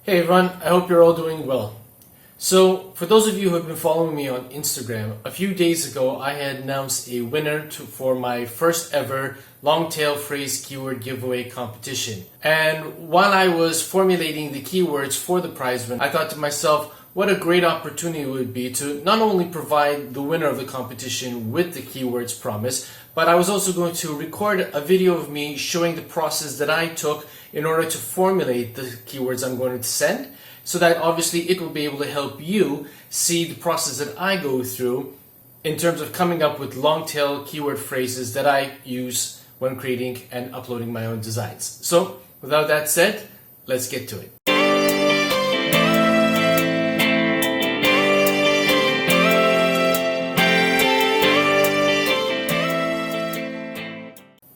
Hey everyone, I hope you're all doing well. So, for those of you who have been following me on Instagram, a few days ago I had announced a winner for my first ever long tail phrase keyword giveaway competition. And while I was formulating the keywords for the prize winner, I thought to myself, what a great opportunity it would be to not only provide the winner of the competition with the keywords promised, but I was also going to record a video of me showing the process that I took in order to formulate the keywords I'm going to send, so that obviously it will be able to help you see the process that I go through in terms of coming up with long tail keyword phrases that I use when creating and uploading my own designs. So without that said, let's get to it.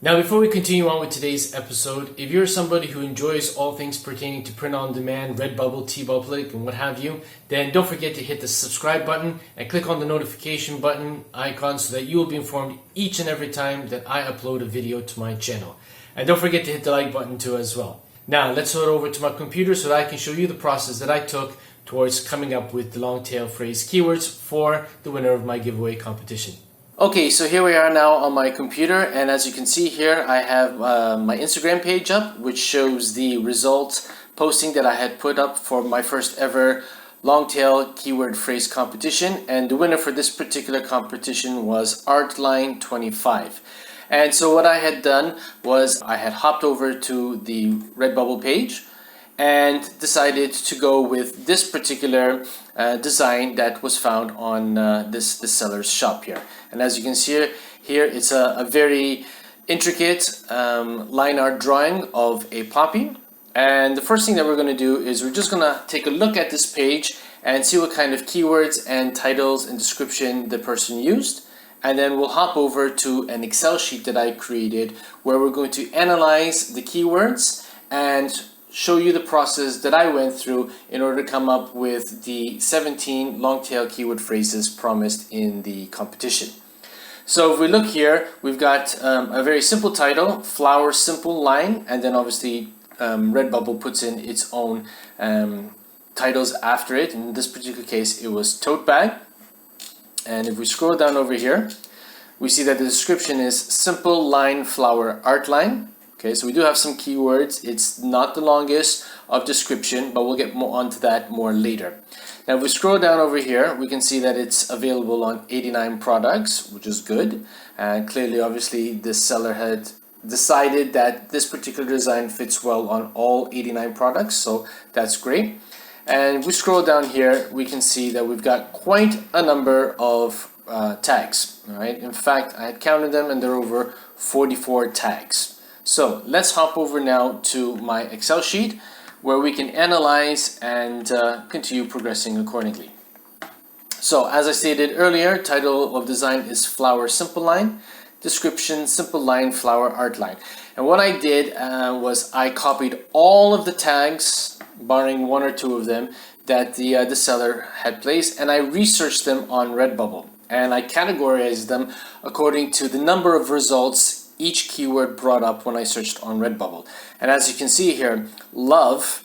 Now, before we continue on with today's episode, if you're somebody who enjoys all things pertaining to print on demand, RedBubble, TeePublic, and what have you, then don't forget to hit the subscribe button and click on the notification button icon so that you will be informed each and every time that I upload a video to my channel. And don't forget to hit the like button too as well. Now, let's head over to my computer so that I can show you the process that I took towards coming up with the long tail phrase keywords for the winner of my giveaway competition. Okay, so here we are now on my computer, and as you can see here, I have my Instagram page up, which shows the results posting that I had put up for my first ever long tail keyword phrase competition, and the winner for this particular competition was Artline25. And so what I had done was I had hopped over to the RedBubble page and decided to go with this particular design that was found on this seller's shop here. And as you can see here, it's a very intricate line art drawing of a poppy. And the first thing that we're going to do is we're just going to take a look at this page and see what kind of keywords and titles and description the person used. And then we'll hop over to an Excel sheet that I created where we're going to analyze the keywords and show you the process that I went through in order to come up with the 17 long tail keyword phrases promised in the competition. So if we look here, we've got a very simple title, flower simple line, and then obviously RedBubble puts in its own titles after it. In this particular case, it was tote bag. And if we scroll down over here, we see that the description is simple line flower art line. Okay, so we do have some keywords. It's not the longest of description, but we'll get more onto that more later. Now, if we scroll down over here, we can see that it's available on 89 products, which is good. And clearly, obviously, this seller had decided that this particular design fits well on all 89 products, so that's great. And if we scroll down here, we can see that we've got quite a number of tags. All right, in fact, I had counted them, and there are over 44 tags. So let's hop over now to my Excel sheet where we can analyze and continue progressing accordingly. So as I stated earlier, title of design is flower simple line, description simple line flower art line. And what I did was I copied all of the tags, barring one or two of them, that the seller had placed, and I researched them on RedBubble. And I categorized them according to the number of results each keyword brought up when I searched on RedBubble. And as you can see here, love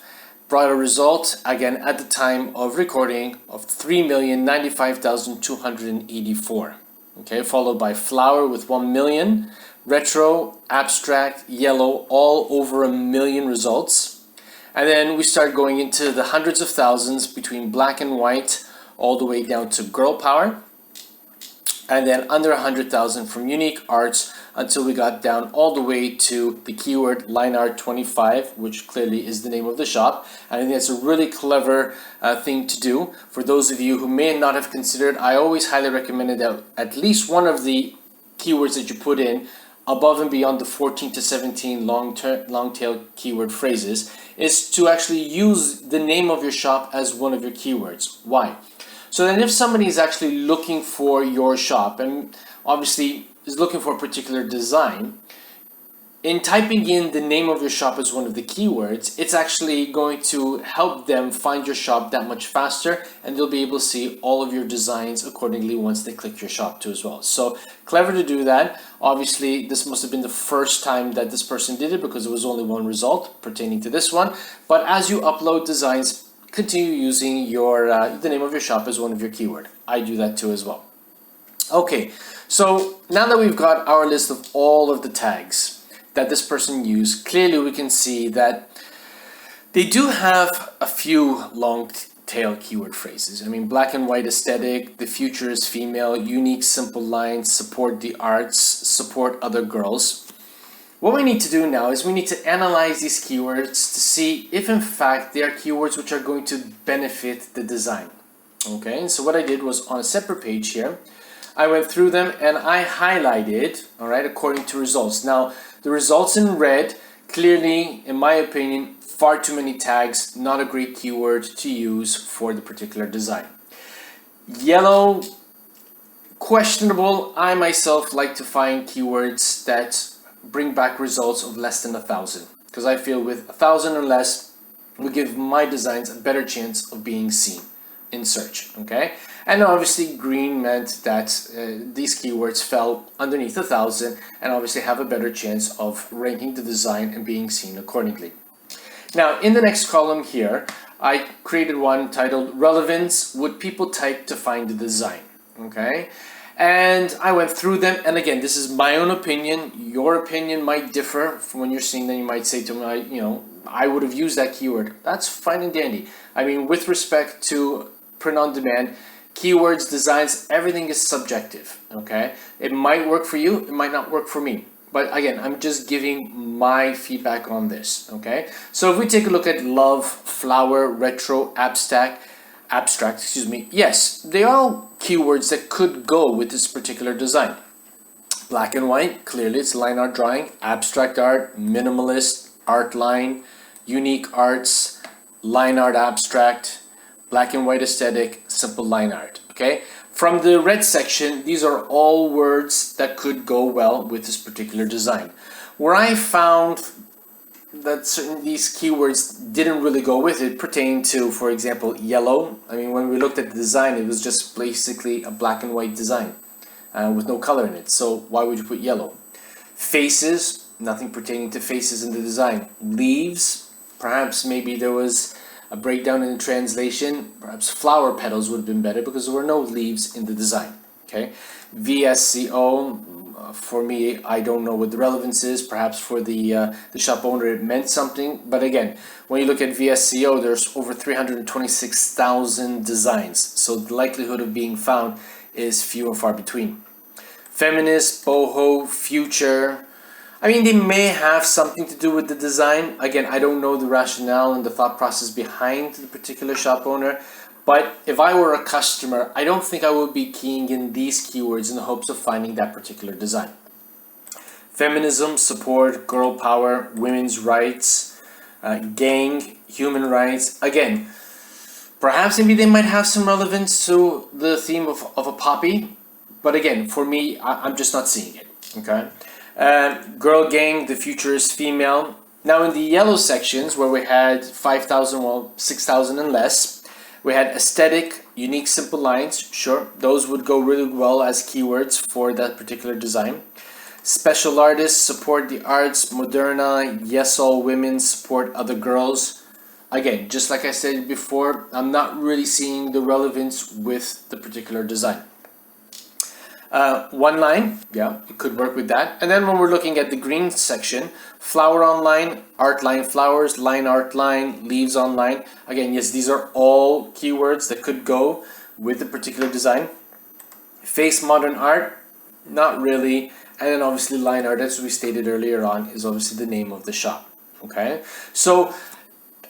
brought a result, again, at the time of recording, of 3,095,284. Okay, followed by flower with 1 million, retro, abstract, yellow, all over 1 million results. And then we start going into the hundreds of thousands between black and white, all the way down to girl power. And then under 100,000 from unique arts until we got down all the way to the keyword line art 25, which clearly is the name of the shop. And I think that's a really clever thing to do. For those of you who may not have considered, I always highly recommend that at least one of the keywords that you put in above and beyond the 14 to 17 long tail keyword phrases is to actually use the name of your shop as one of your keywords. Why? So then if somebody is actually looking for your shop and obviously is looking for a particular design, in typing in the name of your shop as one of the keywords, it's actually going to help them find your shop that much faster, and they'll be able to see all of your designs accordingly once they click your shop too as well. So clever to do that. Obviously, this must have been the first time that this person did it because it was only one result pertaining to this one. But as you upload designs, continue using your the name of your shop as one of your keyword. I do that too as well. Okay, so now that we've got our list of all of the tags that this person used, clearly we can see that they do have a few long tail keyword phrases. I mean, black and white aesthetic, the future is female, unique simple lines, support the arts, support other girls. What we need to do now is we need to analyze these keywords to see if in fact they are keywords which are going to benefit the design. Okay, so what I did was on a separate page here, I went through them and I highlighted, all right, according to results. Now, the results in red, clearly, in my opinion, far too many tags, not a great keyword to use for the particular design. Yellow, questionable. I myself like to find keywords that bring back results of less than 1,000, because I feel with 1,000 or less will give my designs a better chance of being seen in search. Okay, and obviously green meant that these keywords fell underneath 1,000 and obviously have a better chance of ranking the design and being seen accordingly. Now in the next column here, I created one titled relevance, what people type to find the design. Okay, and I went through them, and again, this is my own opinion. Your opinion might differ from when you're seeing them. You might say to me, I would have used that keyword. That's fine and dandy. I mean, with respect to print on demand, keywords, designs, everything is subjective. Okay, it might work for you, it might not work for me. But again, I'm just giving my feedback on this. Okay, so if we take a look at love, flower, retro, abstract, yes, they are all keywords that could go with this particular design. Black and white, clearly it's line art drawing. Abstract art, minimalist, art line, unique arts, line art abstract, black and white aesthetic, simple line art. Okay, from the red section, these are all words that could go well with this particular design. Where I found that certain these keywords didn't really go with it pertain to, for example, yellow. I mean, when we looked at the design, it was just basically a black and white design with no color in it. So why would you put yellow? Faces, nothing pertaining to faces in the design. Leaves, perhaps maybe there was a breakdown in the translation. Perhaps flower petals would have been better because there were no leaves in the design. Okay, VSCO, for me, I don't know what the relevance is. Perhaps for the shop owner it meant something, but again, when you look at VSCO, there's over 326,000 designs, so the likelihood of being found is few and far between. Feminist, boho, future, I mean, they may have something to do with the design. Again, I don't know the rationale and the thought process behind the particular shop owner. But if I were a customer, I don't think I would be keying in these keywords in the hopes of finding that particular design. Feminism, support, girl power, women's rights, gang, human rights. Again, perhaps maybe they might have some relevance to the theme of a poppy. But again, for me, I'm just not seeing it. Okay. Girl gang, the future is female. Now in the yellow sections where we had 5,000, well, 6,000 and less, we had aesthetic, unique, simple lines. Sure, those would go really well as keywords for that particular design. Special artists, support the arts, moderna, yes, all women, support other girls. Again, just like I said before, I'm not really seeing the relevance with the particular design. One line, yeah, it could work with that. And then when we're looking at the green section, flower online, art line flowers, line art line, leaves online. Again, yes, these are all keywords that could go with the particular design. Face modern art, not really. And then obviously line art, as we stated earlier on, is obviously the name of the shop. Okay, so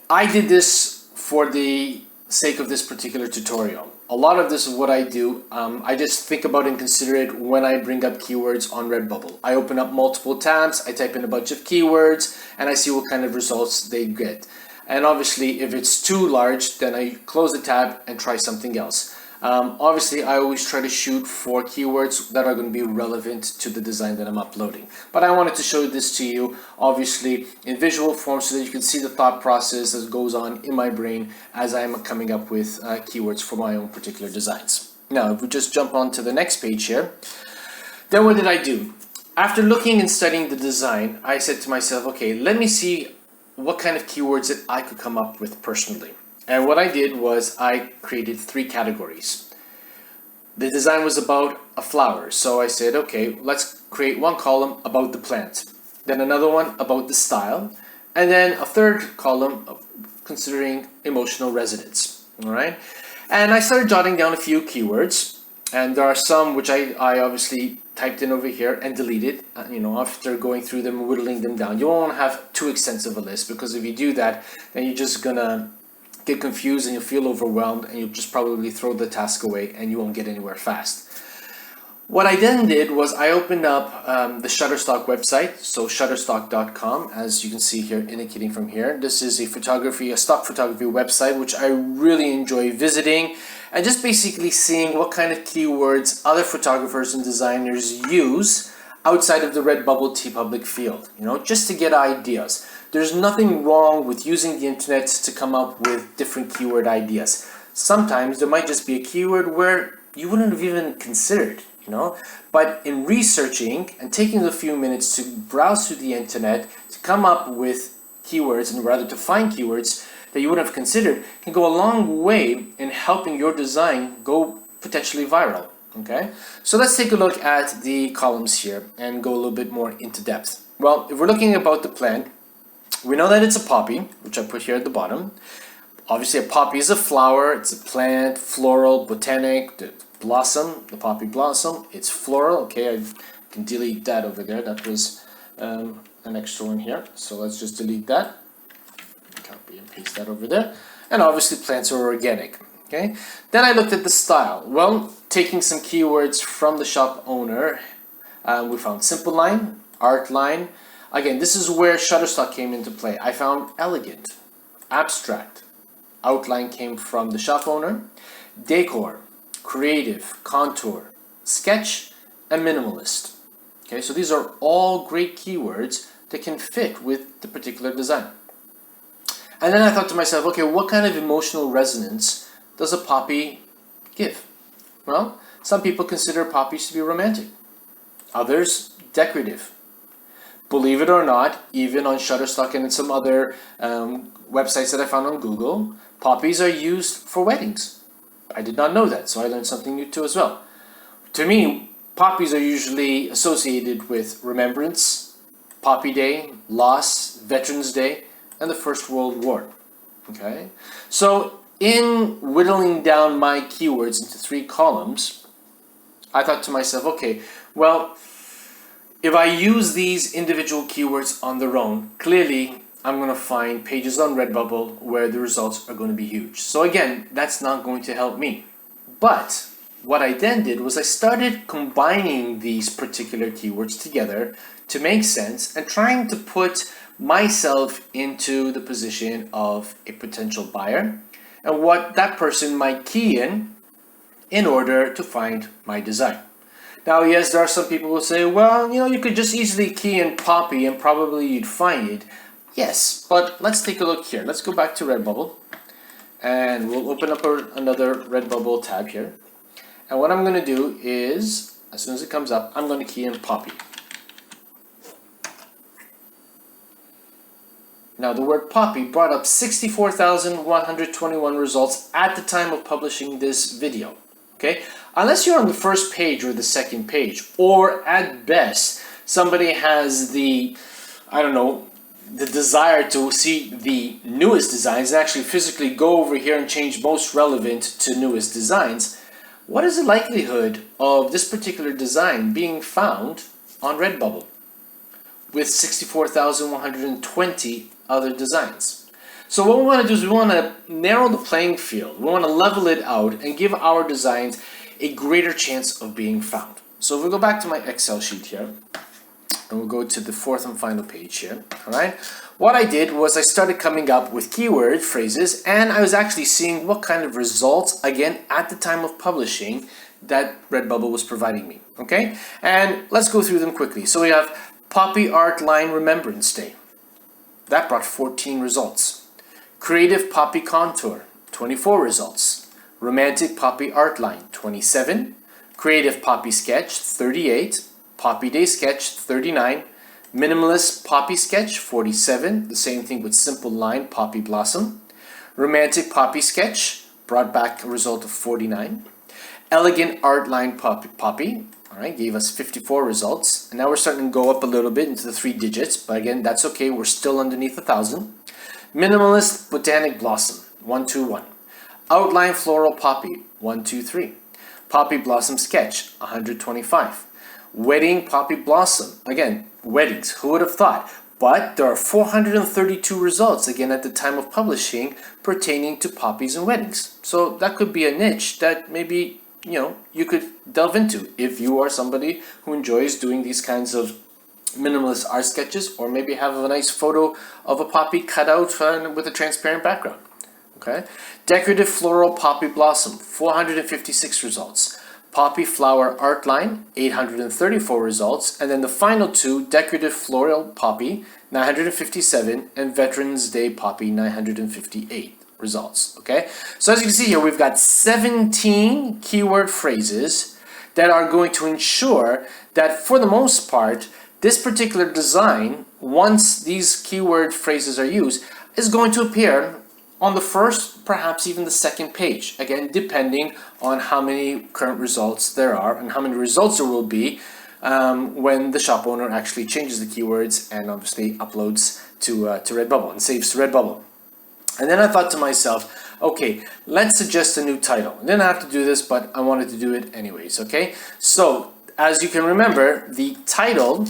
I did this for the sake of this particular tutorial. A lot of this is what I do. I just think about and consider it when I bring up keywords on RedBubble. I open up multiple tabs, I type in a bunch of keywords, and I see what kind of results they get. And obviously, if it's too large, then I close the tab and try something else. Obviously, I always try to shoot for keywords that are going to be relevant to the design that I'm uploading. But I wanted to show this to you, obviously, in visual form so that you can see the thought process that goes on in my brain as I'm coming up with keywords for my own particular designs. Now, if we just jump on to the next page here, then what did I do? After looking and studying the design, I said to myself, okay, let me see what kind of keywords that I could come up with personally. And what I did was I created 3 categories. The design was about a flower, so I said, okay, let's create one column about the plant, then another one about the style, and then a third column considering emotional resonance. All right, and I started jotting down a few keywords, and there are some which I obviously typed in over here and deleted, after going through them and whittling them down. You don't want to have too extensive a list, because if you do that, then you're just gonna get confused and you'll feel overwhelmed and you'll just probably throw the task away and you won't get anywhere fast. What I then did was I opened up the Shutterstock website, so shutterstock.com, as you can see here, indicating from here. This is a stock photography website, which I really enjoy visiting and just basically seeing what kind of keywords other photographers and designers use outside of the RedBubble TeePublic field, just to get ideas. There's nothing wrong with using the internet to come up with different keyword ideas. Sometimes there might just be a keyword where you wouldn't have even considered, but in researching and taking a few minutes to browse through the internet to come up with keywords, and rather to find keywords that you wouldn't have considered, can go a long way in helping your design go potentially viral. Okay, so let's take a look at the columns here and go a little bit more into depth. Well, if we're looking about the plant, we know that it's a poppy, which I put here at the bottom. Obviously, a poppy is a flower, it's a plant, floral, botanic, the blossom, the poppy blossom, it's floral. Okay, I can delete that over there. That was an extra one here. So let's just delete that. Copy and paste that over there. And obviously, plants are organic. Okay, then I looked at the style. Well, taking some keywords from the shop owner, we found simple line, art line. Again, this is where Shutterstock came into play. I found elegant, abstract. Outline came from the shop owner. Decor, creative, contour, sketch, and minimalist. Okay, so these are all great keywords that can fit with the particular design. And then I thought to myself, okay, what kind of emotional resonance does a poppy give? Well, some people consider poppies to be romantic. Others, decorative. Believe it or not, even on Shutterstock and in some other websites that I found on Google, poppies are used for weddings. I did not know that, so I learned something new too as well. To me, poppies are usually associated with remembrance, Poppy Day, loss, Veterans Day, and the First World War. Okay, so in whittling down my keywords into 3 columns, I thought to myself, okay, well, if I use these individual keywords on their own, clearly I'm going to find pages on RedBubble where the results are going to be huge. So again, that's not going to help me. But what I then did was I started combining these particular keywords together to make sense and trying to put myself into the position of a potential buyer and what that person might key in order to find my design. Now, yes, there are some people who say, well, you could just easily key in poppy and probably you'd find it. Yes, but let's take a look here. Let's go back to RedBubble and we'll open up another RedBubble tab here. And what I'm going to do is, as soon as it comes up, I'm going to key in poppy. Now, the word poppy brought up 64,121 results at the time of publishing this video. Okay, unless you're on the first page or the second page, or at best, somebody has the desire to see the newest designs and actually physically go over here and change most relevant to newest designs, what is the likelihood of this particular design being found on RedBubble with 64,120 other designs? So what we want to do is we want to narrow the playing field. We want to level it out and give our designs a greater chance of being found. So if we go back to my Excel sheet here, and we'll go to the 4th and final page here, all right? what I did was I started coming up with keyword phrases, and I was actually seeing what kind of results, again, at the time of publishing, that RedBubble was providing me, okay? And let's go through them quickly. So we have Poppy Art Line Remembrance Day. That brought 14 results. Creative Poppy Contour, 24 results. Romantic Poppy Art Line, 27. Creative Poppy Sketch, 38. Poppy Day Sketch, 39. Minimalist Poppy Sketch, 47. The same thing with Simple Line Poppy Blossom. Romantic Poppy Sketch brought back a result of 49. Elegant Art Line Poppy, all right, gave us 54 results. And now we're starting to go up a little bit into the 3 digits, but again, that's okay. We're still underneath 1,000. Minimalist Botanic Blossom, 121. Outline Floral Poppy, 123. Poppy Blossom Sketch, 125. Wedding Poppy Blossom, again, weddings, who would have thought? But there are 432 results, again, at the time of publishing, pertaining to poppies and weddings. So that could be a niche that maybe, you could delve into if you are somebody who enjoys doing these kinds of minimalist art sketches, or maybe have a nice photo of a poppy cut out with a transparent background. Okay, Decorative Floral Poppy Blossom, 456 results. Poppy Flower Art Line, 834 results. And then the final 2, Decorative Floral Poppy, 957, and Veterans Day Poppy, 958 results. Okay, so as you can see here, we've got 17 keyword phrases that are going to ensure that, for the most part, this particular design, once these keyword phrases are used, is going to appear on the first, perhaps even the second page. Again, depending on how many current results there are and how many results there will be when the shop owner actually changes the keywords and obviously uploads to RedBubble and saves to RedBubble. And then I thought to myself, okay, let's suggest a new title. I didn't have to do this, but I wanted to do it anyways, okay? So, as you can remember, the title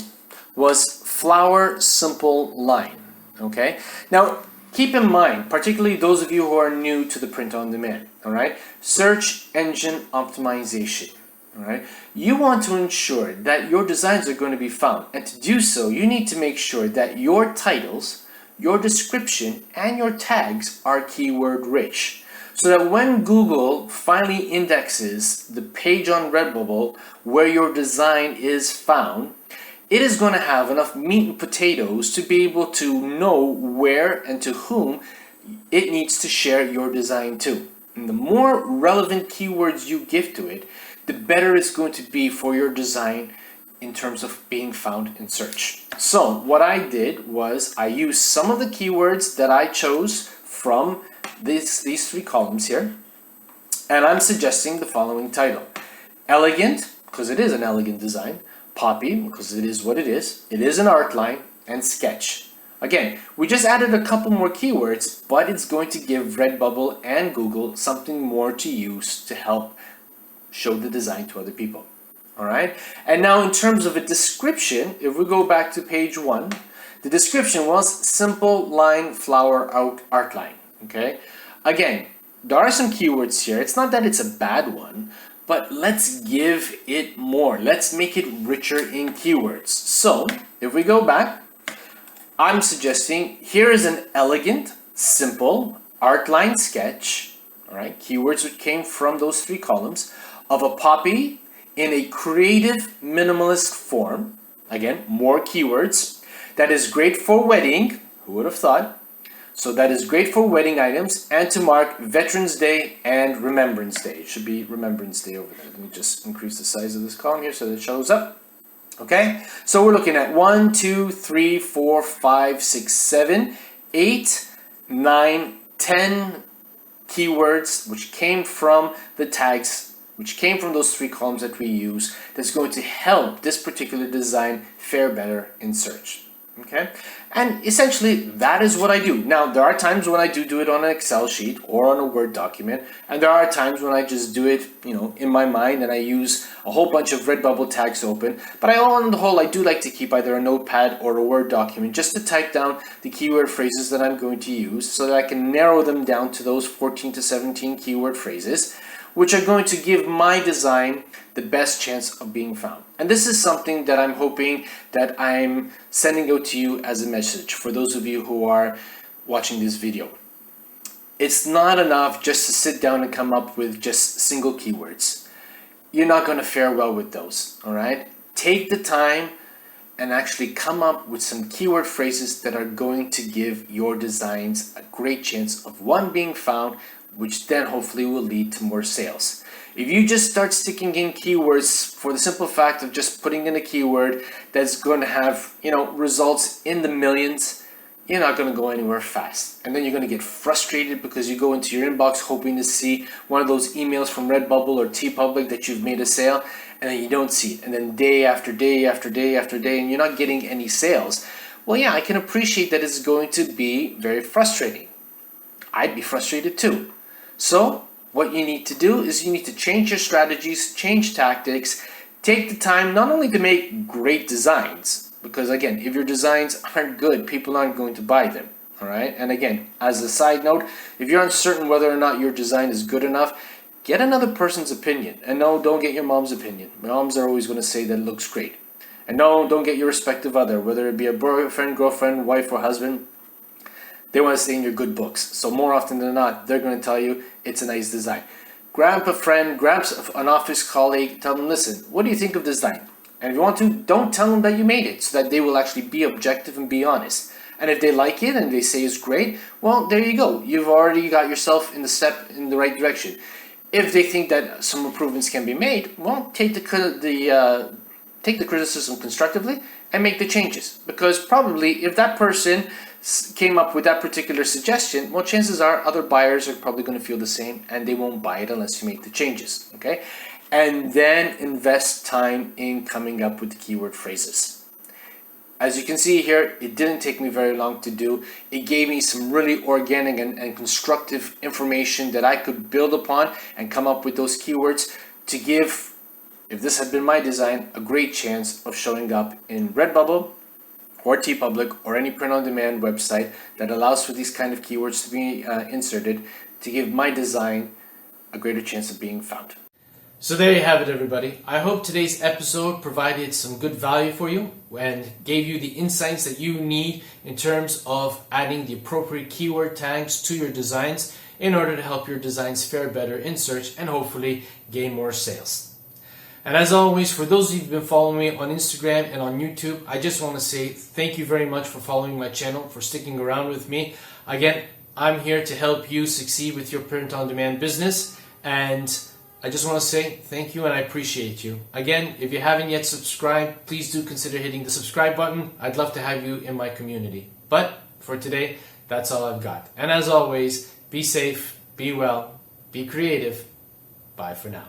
was Flower Simple Line, okay? Now, keep in mind, particularly those of you who are new to the print on demand, all right? Search engine optimization, all right? You want to ensure that your designs are going to be found. And to do so, you need to make sure that your titles, your description, and your tags are keyword rich. So that when Google finally indexes the page on RedBubble where your design is found, it is going to have enough meat and potatoes to be able to know where and to whom it needs to share your design to. And the more relevant keywords you give to it, the better it's going to be for your design in terms of being found in search. So what I did was I used some of the keywords that I chose from these 3 columns here, and I'm suggesting the following title. Elegant, because it is an elegant design. Poppy, because it is what it is. It is an art line. And sketch. Again, we just added a couple more keywords, but it's going to give RedBubble and Google something more to use to help show the design to other people. All right. And now in terms of a description, if we go back to page 1, the description was Simple Line Flower Art Line. Okay. Again, there are some keywords here. It's not that it's a bad one, but let's give it more. Let's make it richer in keywords. So if we go back, I'm suggesting here is an elegant, simple art line sketch. All right, keywords which came from those 3 columns of a poppy in a creative minimalist form. Again, more keywords. That is great for wedding. Who would have thought? So that is great for wedding items and to mark Veterans Day and Remembrance Day. It should be Remembrance Day over there. Let me just increase the size of this column here so that it shows up. Okay, so we're looking at 1, 2, 3, 4, 5, 6, 7, 8, 9, 10 keywords which came from the tags, which came from those 3 columns that we use, that's going to help this particular design fare better in search. Okay, and essentially that is what I do. Now there are times when I do it on an Excel sheet or on a Word document, and there are times when I just do it, in my mind, and I use a whole bunch of RedBubble tags open. But on the whole, I do like to keep either a notepad or a Word document just to type down the keyword phrases that I'm going to use, so that I can narrow them down to those 14 to 17 keyword phrases. which are going to give my design the best chance of being found. And this is something that I'm hoping that I'm sending out to you as a message for those of you who are watching this video. It's not enough just to sit down and come up with just single keywords. You're not going to fare well with those, all right? Take the time and actually come up with some keyword phrases that are going to give your designs a great chance of one, being found, which then hopefully will lead to more sales. If you just start sticking in keywords for the simple fact of just putting in a keyword that's going to have, results in the millions, you're not going to go anywhere fast. And then you're going to get frustrated because you go into your inbox hoping to see one of those emails from RedBubble or TeePublic that you've made a sale, and then you don't see it. And then day after day after day after day, and you're not getting any sales. Well, yeah, I can appreciate that it's going to be very frustrating. I'd be frustrated too. So what you need to do is you need to change your strategies, change tactics, take the time not only to make great designs, because again, if your designs aren't good, people aren't going to buy them, all right? And again, as a side note, if you're uncertain whether or not your design is good enough, get another person's opinion. And no, don't get your mom's opinion. Moms are always going to say that it looks great. And no, don't get your respective other, whether it be a boyfriend, girlfriend, wife, or husband. They want to stay in your good books. So more often than not, they're going to tell you it's a nice design. Grab a friend, grab an office colleague, tell them, listen, what do you think of this design? And if you want to, don't tell them that you made it, so that they will actually be objective and be honest. And if they like it and they say it's great, well, there you go. You've already got yourself in the step in the right direction. If they think that some improvements can be made, well, take the criticism constructively and make the changes. Because probably if that person came up with that particular suggestion, well, chances are other buyers are probably going to feel the same, and they won't buy it unless you make the changes, okay? And then invest time in coming up with the keyword phrases. As you can see here, it didn't take me very long to do. It gave me some really organic and constructive information that I could build upon and come up with those keywords to give, if this had been my design, a great chance of showing up in RedBubble or TeePublic or any print-on-demand website that allows for these kind of keywords to be inserted, to give my design a greater chance of being found. So there you have it, everybody. I hope today's episode provided some good value for you and gave you the insights that you need in terms of adding the appropriate keyword tags to your designs in order to help your designs fare better in search and hopefully gain more sales. And as always, for those of you who've been following me on Instagram and on YouTube, I just want to say thank you very much for following my channel, for sticking around with me. Again, I'm here to help you succeed with your print-on-demand business, and I just want to say thank you and I appreciate you. Again, if you haven't yet subscribed, please do consider hitting the subscribe button. I'd love to have you in my community. But for today, that's all I've got. And as always, be safe, be well, be creative. Bye for now.